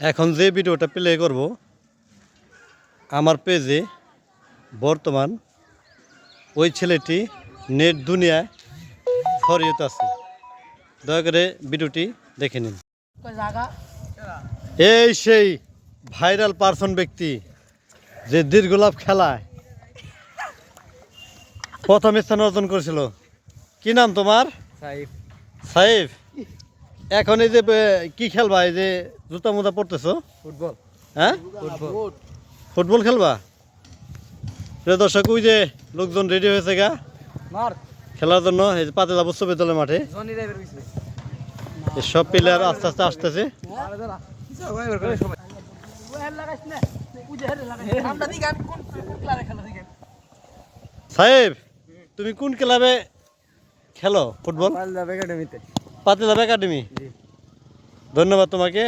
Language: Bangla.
এখন যে ভিডিওটা প্লে করব আমার পেজে বর্তমান ওই ছেলেটি নেট দুনিয়ায় ছড়িয়ে আছে। দয়া করে ভিডিওটি দেখে নিন। এই সেই ভাইরাল পারসন ব্যক্তি যে দীর্ঘলাভ খেলায় প্রথম স্থান অর্জন করেছিল। কি নাম তোমার? সাইফ। এখন এই যে কি খেলবা, এই যে জুতা মোজা পড়তেছো? ফুটবল। হ্যাঁ, ফুটবল খেলবা? প্রিয় দর্শক, ওই যে লোকজন রেডি হয়েছে গা খেলার জন্য। এই যে পাতেলা উচ্চ বিদ্যালয় মাঠে সব প্লেয়ার আস্তে আস্তে আসতেছে। সাহেব, তুমি কোন ক্লাবে খেলো ফুটবল? পাঞ্জাব একাডেমিতে। পাতেলা একাডেমি। ধন্যবাদ তোমাকে।